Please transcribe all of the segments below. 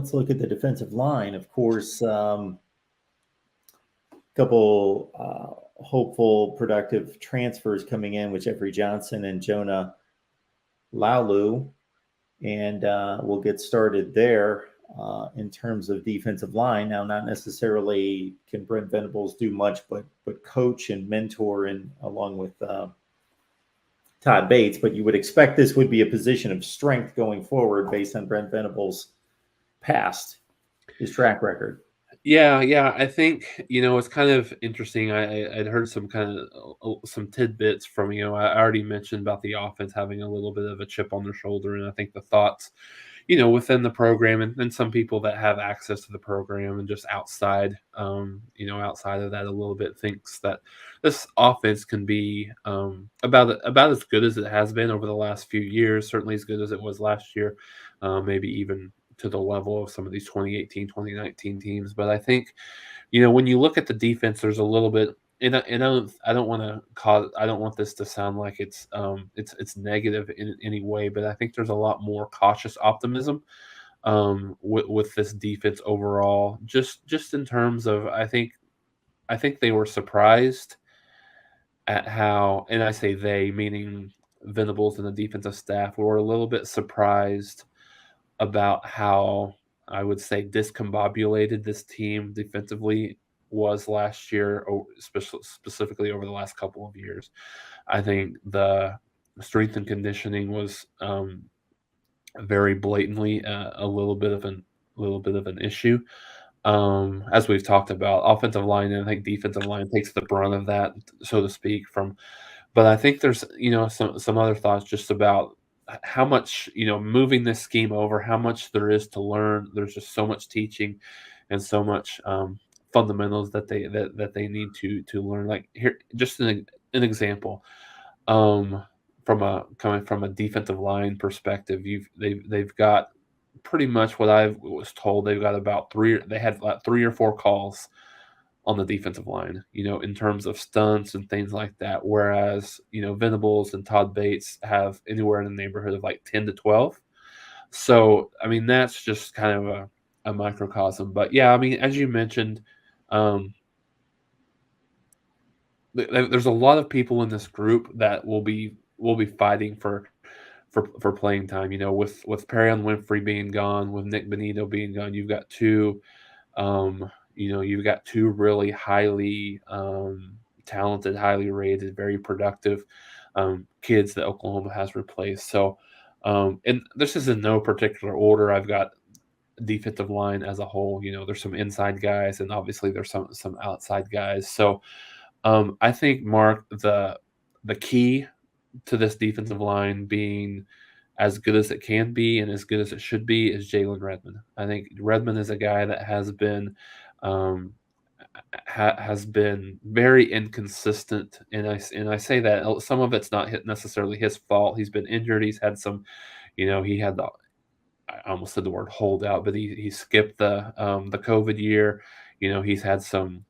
let's look at the defensive line. Of course, couple hopeful, productive transfers coming in with Jeffrey Johnson and Jonah Laulu, and we'll get started there in terms of defensive line. Now, not necessarily can Brent Venables do much, but coach and mentor, and along with Todd Bates. But you would expect this would be a position of strength going forward based on Brent Venables' past, his track record. Yeah. I think it's kind of interesting. I'd heard some kind of some tidbits from I already mentioned about the offense having a little bit of a chip on their shoulder, and I think the thoughts within the program, and some people that have access to the program and just outside, outside of that a little bit, thinks that this offense can be about as good as it has been over the last few years, certainly as good as it was last year, maybe even to the level of some of these 2018, 2019 teams. But I think, when you look at the defense, there's a little bit, and I don't want this to sound like it's negative in any way, but I think there's a lot more cautious optimism with this defense overall. Just in terms of, I think they were surprised at how, and I say they, meaning Venables and the defensive staff, were a little bit surprised about how, I would say, discombobulated this team defensively was last year, or specifically over the last couple of years. I think the strength and conditioning was very blatantly a little bit of an issue. As we've talked about, offensive line, and I think defensive line takes the brunt of that, so to speak. But I think there's some other thoughts just about how much moving this scheme over, how much there is to learn. There's just so much teaching and so much fundamentals that they need to learn. Like, here, just an example, coming from a defensive line perspective, they've got pretty much what I was told. They've got about they had like 3 or 4 calls on the defensive line, in terms of stunts and things like that. Whereas, Venables and Todd Bates have anywhere in the neighborhood of like 10 to 12. So, I mean, that's just kind of a microcosm. But yeah, I mean, as you mentioned, there's a lot of people in this group that will be fighting for playing time. With Perrion Winfrey being gone, with Nick Benito being gone, you've got two really highly talented, highly rated, very productive kids that Oklahoma has replaced. So, and this is in no particular order. I've got defensive line as a whole. There's some inside guys, and obviously there's some outside guys. So, I think, Mark, the key to this defensive line being as good as it can be and as good as it should be is Jalen Redmond. I think Redmond is a guy that has been very inconsistent, and I say that some of it's not necessarily his fault. He's been injured. He's had some, he had I almost said the word holdout, but he skipped the COVID year. He's had some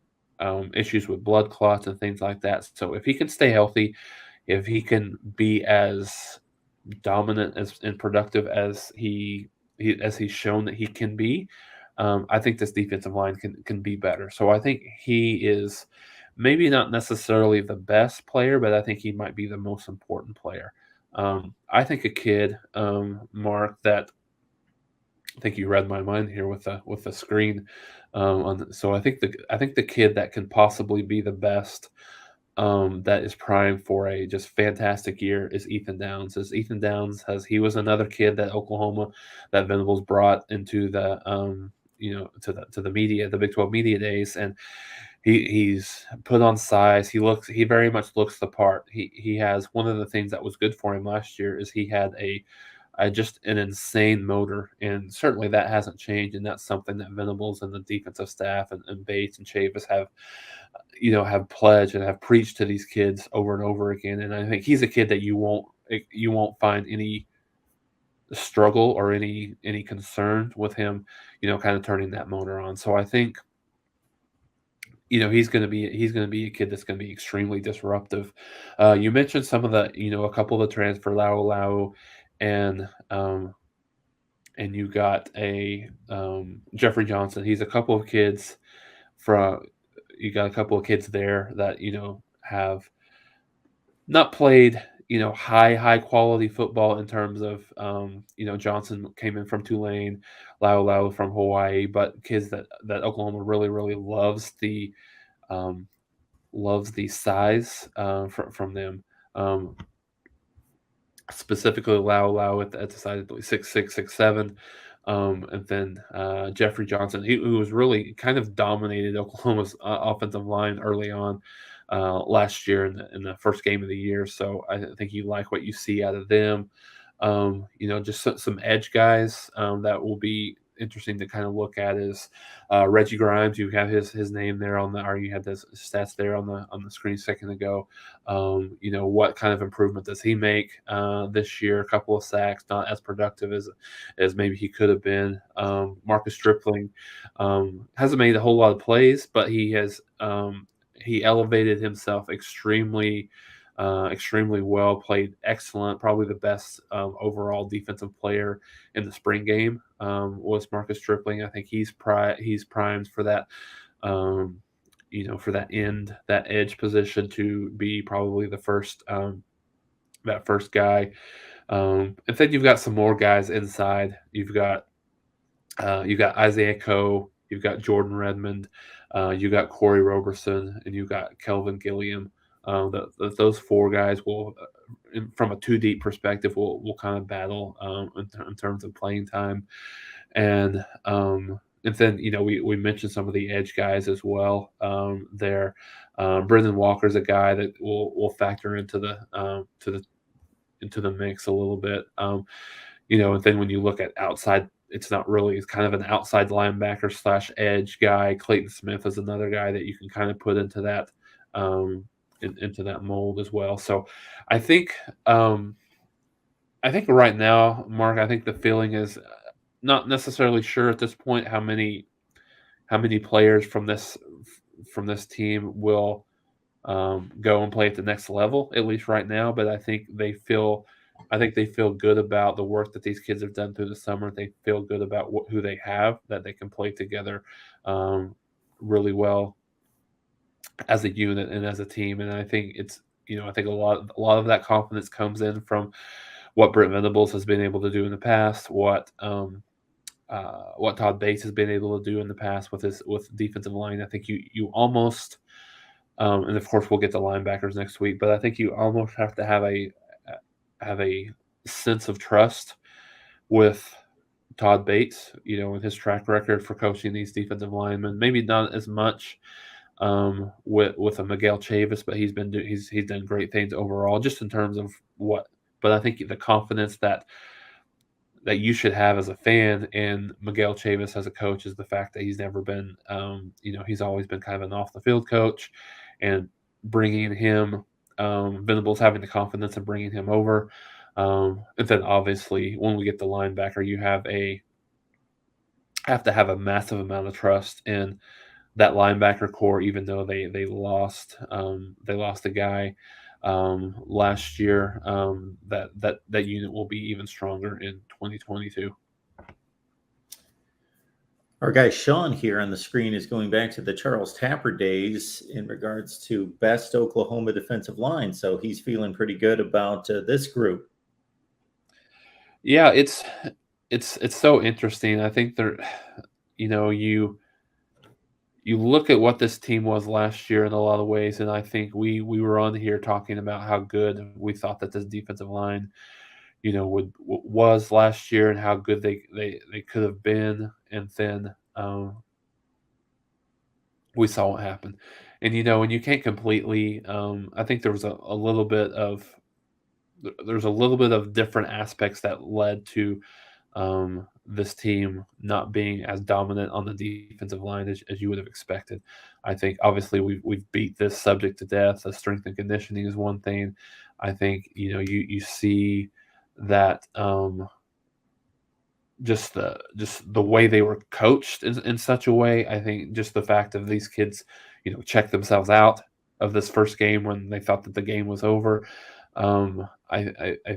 issues with blood clots and things like that. So if he can stay healthy, if he can be as dominant and productive as he's shown that he can be, I think this defensive line can be better. So I think he is maybe not necessarily the best player, but I think he might be the most important player. I think a kid, Mark, that I think you read my mind here with the screen. So I think the kid that can possibly be the best, that is primed for a just fantastic year, is Ethan Downs. He was another kid that Oklahoma, that Venables brought into the to the media, the Big 12 media days, and he's put on size. He very much looks the part. He has, one of the things that was good for him last year is he had just an insane motor, and certainly that hasn't changed, and that's something that Venables and the defensive staff and Bates and Chavis have pledged and have preached to these kids over and over again. And I think he's a kid that you won't find any struggle or any concern with him, kind of turning that motor on. So I think, he's going to be a kid that's going to be extremely disruptive. You mentioned some of the, a couple of the transfer, Lau and and you got a Jeffrey Johnson. He's a couple of kids from. You got a couple of kids there that have not played high quality football in terms of Johnson came in from Tulane, Lau from Hawaii, but kids that Oklahoma really um, loves the size from them. Um, Specifically Lau at the side of 6'6", 6'7", and then Jeffrey Johnson, who was really kind of dominated Oklahoma's offensive line early on last year in the first game of the year. So I think you like what you see out of them. Just some edge guys that will be interesting to kind of look at is Reggie Grimes. You have his name there or you had his stats there on the screen a second ago. What kind of improvement does he make this year? A couple of sacks, not as productive as maybe he could have been. Marcus Stripling hasn't made a whole lot of plays, but he elevated himself extremely well, played excellent, probably the best overall defensive player in the spring game was Marcus Stripling. I think he's primed for that, for that edge position to be probably the first that first guy. And then you've got some more guys inside. You've got Isaiah Coe, you've got Jordan Redmond, you got Corey Roberson, and you've got Kelvin Gilliam. Those four guys will, from a 2 deep perspective, will kind of battle in terms of playing time, and then we mentioned some of the edge guys as well. There, Brendan Walker's a guy that will factor into the mix a little bit. And then when you look at outside, it's not really. It's kind of an outside linebacker / edge guy. Clayton Smith is another guy that you can kind of put into that into that mold as well. So I think right now, Mark, I think the feeling is not necessarily sure at this point how many players from this team will go and play at the next level, at least right now. But I think they feel good about the work that these kids have done through the summer. They feel good about who they have, that they can play together really well as a unit and as a team. And I think I think a lot of that confidence comes in from what Brent Venables has been able to do in the past, what Todd Bates has been able to do in the past with defensive line. I think you almost, and of course we'll get the linebackers next week, but I think you almost have to have a sense of trust with Todd Bates, with his track record for coaching these defensive linemen. Maybe not as much with a Miguel Chavis, but he's done great things overall, just in terms of what. But I think the confidence that you should have as a fan in Miguel Chavis as a coach is the fact that he's never been, he's always been kind of an off the field coach, and bringing him, Venables having the confidence of bringing him over. And then obviously when we get the linebacker, you have to have a massive amount of trust in that linebacker core, even though they lost a guy last year. That unit will be even stronger in 2022. Our guy Sean here on the screen is going back to the Charles Tapper days in regards to best Oklahoma defensive line. So he's feeling pretty good about this group. Yeah, it's so interesting. I think you look at what this team was last year in a lot of ways, and I think we were on here talking about how good we thought that this defensive line, was last year, and how good they could have been, and then we saw what happened. And and you can't completely. I think there was a little bit of different aspects that led to this team not being as dominant on the defensive line as you would have expected. I think obviously we've beat this subject to death. The strength and conditioning is one thing. I think you see that just the way they were coached in such a way. I think just the fact of these kids, check themselves out of this first game when they thought that the game was over. I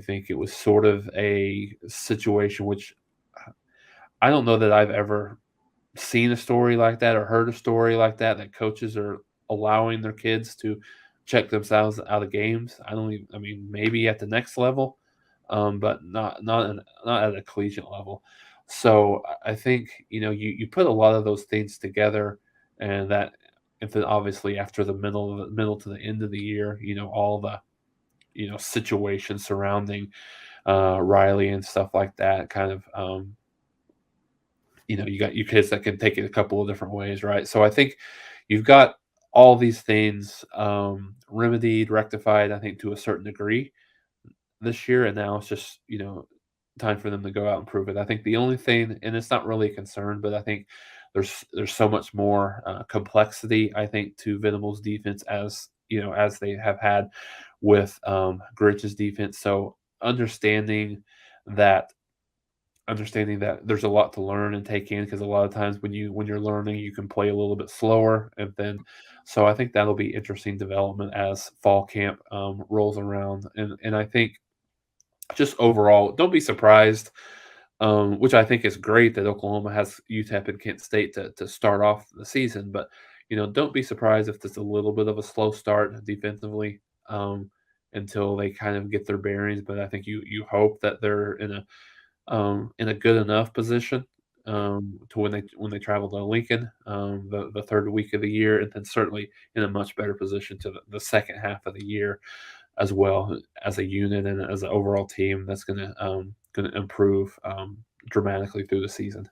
think it was sort of a situation which I don't know that I've ever seen a story like that or heard a story like that, that coaches are allowing their kids to check themselves out of games. I don't even, I mean, maybe at the next level, but not at a collegiate level. So I think, you put a lot of those things together, and that, and then obviously after the middle to the end of the year, all the situations surrounding Riley and stuff like that, kind of, you got your kids that can take it a couple of different ways, right? So I think you've got all these things remedied, rectified, I think, to a certain degree this year, and now it's just, time for them to go out and prove it. I think the only thing, and it's not really a concern, but I think there's so much more complexity, I think, to Venables' defense, as they have had with Gritch's defense. So that understanding that there's a lot to learn and take in, because a lot of times when you're learning, you can play a little bit slower, and then so I think that'll be interesting development as fall camp rolls around, and I think just overall, don't be surprised, which I think is great that Oklahoma has UTEP and Kent State to start off the season, but don't be surprised if there's a little bit of a slow start defensively, until they kind of get their bearings. But I think you hope that they're in a good enough position to when they travel to Lincoln the third week of the year, and then certainly in a much better position to the second half of the year as well, as a unit and as an overall team that's gonna improve dramatically through the season.